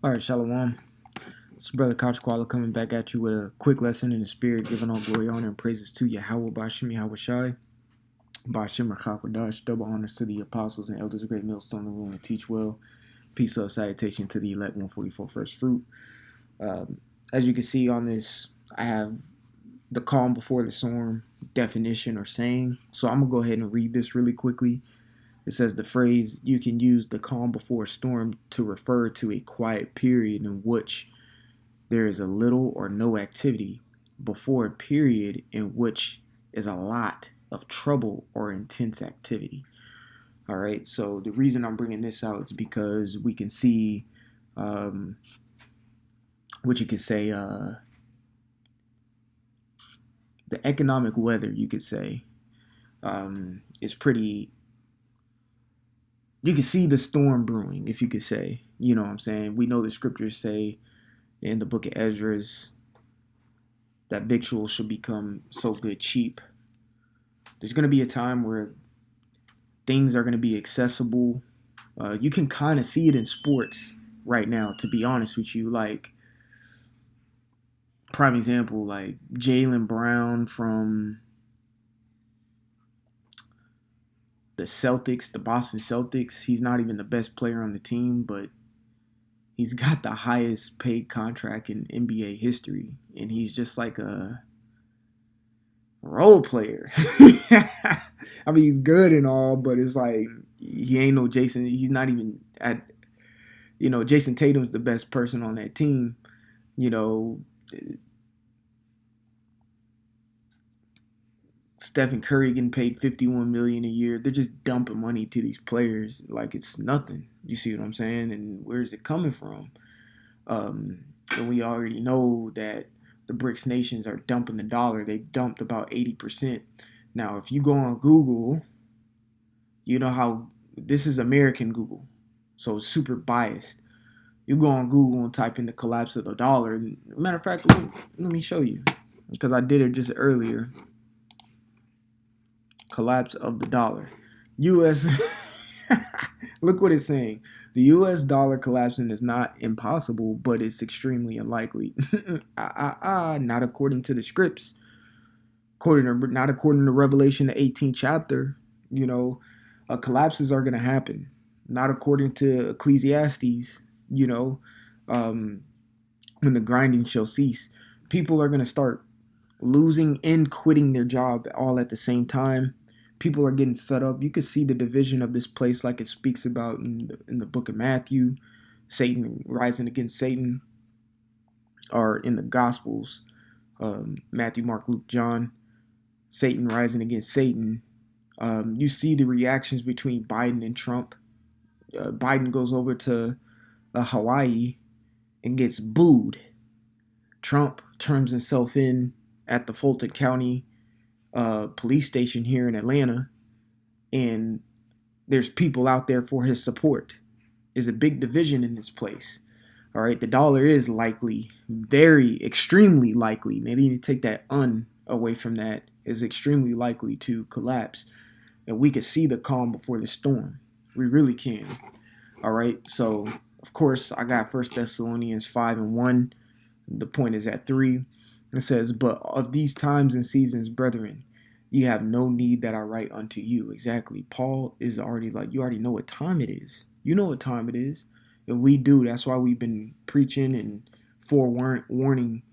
All right, Shalom. It's Brother Couch Koala coming back at you with a quick lesson in the spirit, giving all glory, honor, and praises to Yahweh Bashim Yahweh Shai, Bashim Rachakadash, double honors to the apostles and elders of Great Millstone in the room to teach well. Peace, love, salutation to the elect 144 first fruit. As you can see on this, I have the calm before the storm definition or saying. So I'm going to go ahead and read this really quickly. It says the phrase, you can use the calm before a storm to refer to a quiet period in which there is a little or no activity before a period in which is a lot of trouble or intense activity. All right, so the reason I'm bringing this out is because we can see what you could say, the economic weather, you could say, is pretty. You can see the storm brewing, if you could say. You know what I'm saying? We know the scriptures say in the book of Esdras that victuals shall become so good cheap. There's going to be a time where things are going to be accessible. You can kind of see it in sports right now, to be honest with you. Like, prime example, like Jaylen Brown from the Celtics, the Boston Celtics. He's not even the best player on the team, but he's got the highest paid contract in NBA history. And he's just like a role player. I mean, he's good and all, but it's like he ain't no Jason. He's not even at, Jason Tatum's the best person on that team. Stephen Curry getting paid $51 million a year. They're just dumping money to these players like it's nothing. You see what I'm saying? And where is it coming from? And we already know that the BRICS nations are dumping the dollar. They've dumped about 80%. Now, if you go on Google, you know how this is American Google, so it's super biased. You go on Google and type in the collapse of the dollar. Matter of fact, let me show you, because I did it just earlier. Collapse of the dollar. U.S. Look what it's saying. The U.S. dollar collapsing is not impossible, but it's extremely unlikely. Not according to the scripts. Not according to Revelation, the 18th chapter. Collapses are going to happen. Not according to Ecclesiastes. When the grinding shall cease, people are going to start losing and quitting their job all at the same time. People are getting fed up. You can see the division of this place like it speaks about in the book of Matthew, Satan rising against Satan, or in the Gospels, Matthew, Mark, Luke, John, Satan rising against Satan. You see the reactions between Biden and Trump. Biden goes over to Hawaii and gets booed. Trump turns himself in at the Fulton County police station here in Atlanta, and there's people out there for his support. There's a big division in this place. All right, the dollar is likely, very extremely likely. They need to take that away from that. Is extremely likely to collapse, and we can see the calm before the storm. We really can. All right, so of course I got 1 Thessalonians 5:1. The point is at 3. It says, but of these times and seasons, brethren, ye have no need that I write unto you. Exactly. Paul is already like, you already know what time it is. You know what time it is. And we do. That's why we've been preaching and forewarning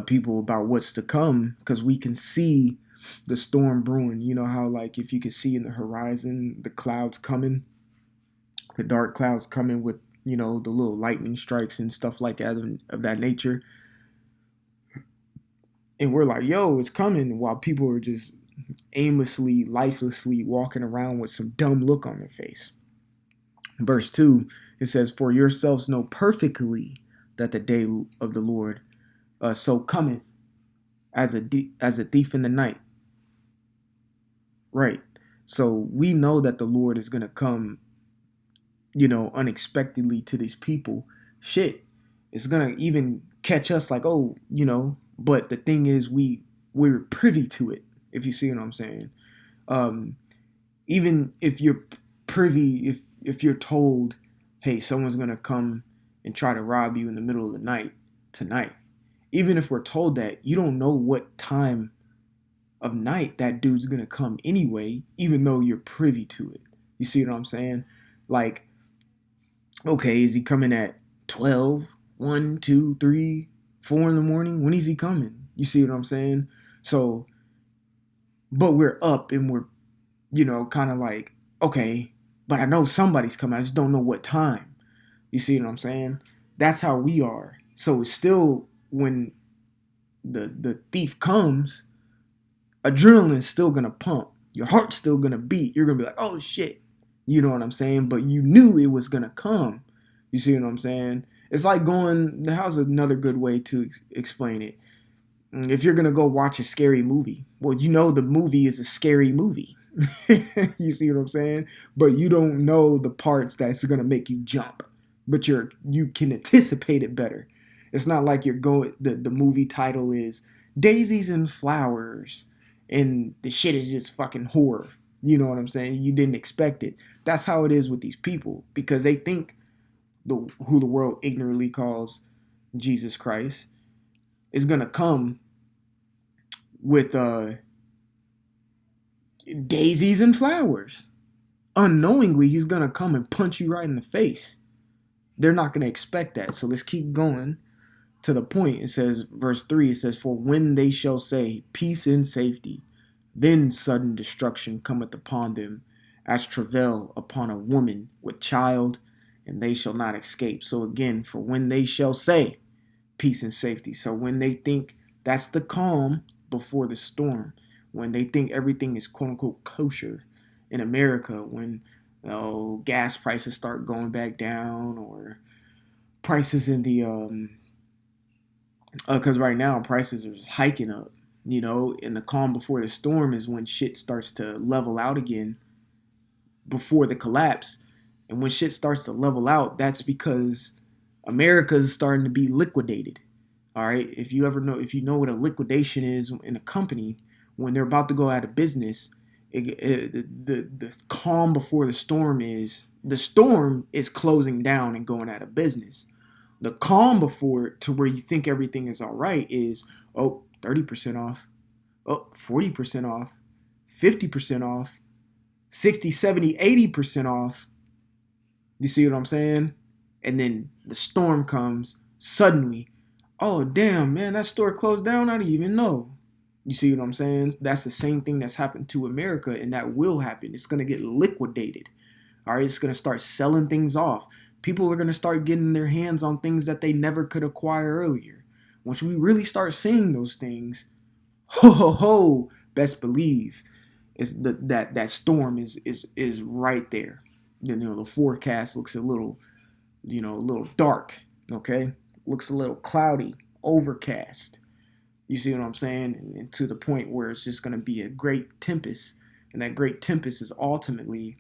people about what's to come, because we can see the storm brewing. You know how, like, if you can see in the horizon, the clouds coming, the dark clouds coming with, the little lightning strikes and stuff like that of that nature. And we're like, yo, it's coming, while people are just aimlessly, lifelessly walking around with some dumb look on their face. Verse 2, it says, for yourselves know perfectly that the day of the Lord so cometh as a thief in the night. Right. So we know that the Lord is going to come, unexpectedly to these people. Shit, it's going to even catch us like, but the thing is, we're privy to it, if you see what I'm saying. Even if you're privy, if you're told, hey, someone's going to come and try to rob you in the middle of the night tonight. Even if we're told that, you don't know what time of night that dude's gonna come anyway, even though you're privy to it. You see what I'm saying? Like, okay, is he coming at 12, 1, 2, 3, 4 in the morning? When is he coming? You see what I'm saying? So, but we're up and we're, kind of like, okay, but I know somebody's coming. I just don't know what time. You see what I'm saying? That's how we are. So it's still, when the thief comes, adrenaline's still gonna pump. Your heart's still gonna beat. You're gonna be like, oh shit. You know what I'm saying? But you knew it was gonna come. You see what I'm saying? It's like going, how's another good way to explain it? If you're gonna go watch a scary movie, well, you know the movie is a scary movie. You see what I'm saying? But you don't know the parts that's gonna make you jump. But you can anticipate it better. It's not like you're going, the movie title is Daisies and Flowers, and the shit is just fucking horror. You know what I'm saying? You didn't expect it. That's how it is with these people, because they think who the world ignorantly calls Jesus Christ is gonna come with daisies and flowers. Unknowingly, he's gonna come and punch you right in the face. They're not gonna expect that. So let's keep going to the point. It says, verse 3, it says, for when they shall say peace and safety, then sudden destruction cometh upon them, as travail upon a woman with child, and they shall not escape. So again, for when they shall say peace and safety. So when they think, that's the calm before the storm. When they think everything is quote unquote kosher in America, when gas prices start going back down, or prices in the because right now prices are just hiking up, and the calm before the storm is when shit starts to level out again before the collapse. And when shit starts to level out, that's because America is starting to be liquidated. All right. If you know what a liquidation is in a company, when they're about to go out of business, the calm before the storm is closing down and going out of business. The calm before, to where you think everything is all right, is 30% off, 40% off, 50% off, 60, 70, 80% off. You see what I'm saying? And then the storm comes suddenly. Oh, damn, man, that store closed down. I didn't even know. You see what I'm saying? That's the same thing that's happened to America, and that will happen. It's going to get liquidated. All right, it's going to start selling things off. People are going to start getting their hands on things that they never could acquire earlier. Once we really start seeing those things, best believe that storm is right there. The forecast looks a little dark, okay? Looks a little cloudy, overcast. You see what I'm saying? And to the point where it's just going to be a great tempest. And that great tempest is ultimately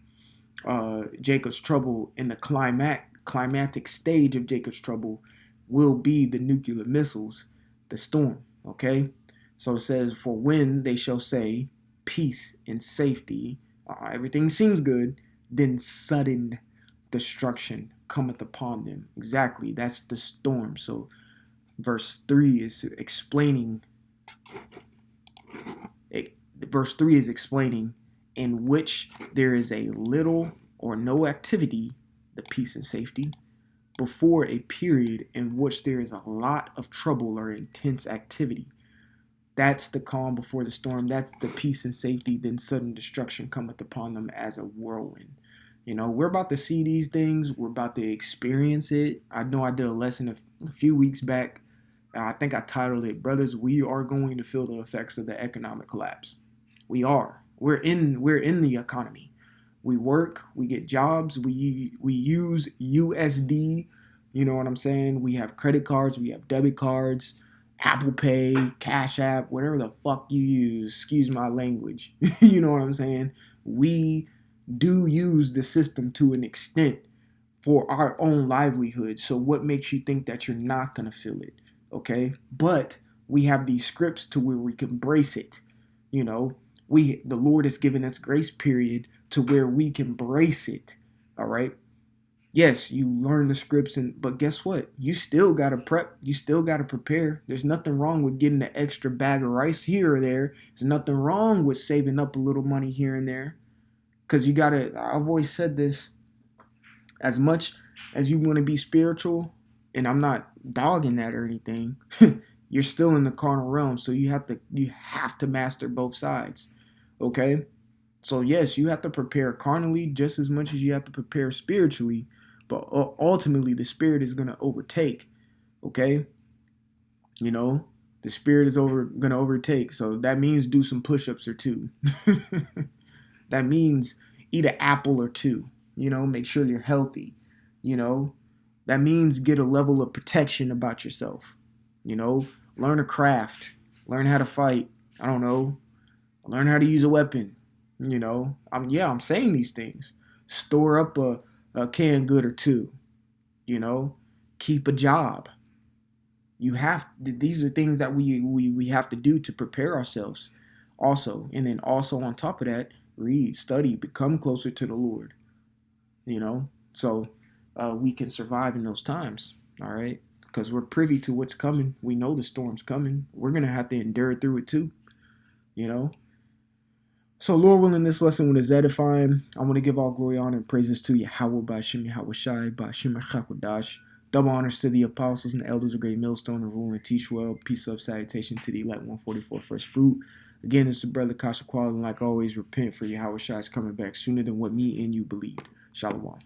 Jacob's trouble. In the climatic stage of Jacob's trouble will be the nuclear missiles, the storm, okay? So it says, for when they shall say peace and safety, everything seems good, then sudden destruction cometh upon them. Exactly, that's the storm. So verse 3 is explaining in which there is a little or no activity, the peace and safety, before a period in which there is a lot of trouble or intense activity. That's the calm before the storm. That's the peace and safety. Then sudden destruction cometh upon them as a whirlwind. We're about to see these things. We're about to experience it. I know I did a lesson a few weeks back. I think I titled it, Brothers, we are going to feel the effects of the economic collapse. We are. We're in the economy. We work, we get jobs, we use USD, you know what I'm saying? We have credit cards, we have debit cards, Apple Pay, Cash App, whatever the fuck you use, excuse my language. You know what I'm saying? We do use the system to an extent for our own livelihood. So what makes you think that you're not going to feel it? Okay? But we have these scripts to where we can brace it. The Lord has given us grace period to where we can brace it. All right? Yes, you learn the scripts, but guess what? You still gotta prep. You still gotta prepare. There's nothing wrong with getting an extra bag of rice here or there. There's nothing wrong with saving up a little money here and there. Cause you gotta. I've always said this. As much as you want to be spiritual, and I'm not dogging that or anything, you're still in the carnal realm. So you have to master both sides. Okay? So yes, you have to prepare carnally just as much as you have to prepare spiritually, but ultimately the spirit is going to overtake. Okay? You know, the spirit is going to overtake. So that means do some push-ups or two. That means eat an apple or two. Make sure you're healthy. You know, that means get a level of protection about yourself. Learn a craft, learn how to fight. I don't know, learn how to use a weapon. I'm saying these things. Store up a canned good or two. You know, keep a job. These are things that we have to do to prepare ourselves. Also, and then also on top of that, read, study, become closer to the Lord. So we can survive in those times. All right, because we're privy to what's coming. We know the storm's coming. We're gonna have to endure through it too. You know. So, Lord willing, this lesson was edifying. I want to give all glory, honor, and praises to Yahweh, Ba'ashem Yahweh Shai, Ba'ashem Chakodash. Double honors to the apostles and the elders of Great Millstone and Rule and Teach Well. Peace of salutation to the elect 144 First Fruit. Again, it's the brother Kasha Qual, and like always, repent for Yahweh Shai is coming back sooner than what me and you believed. Shalom.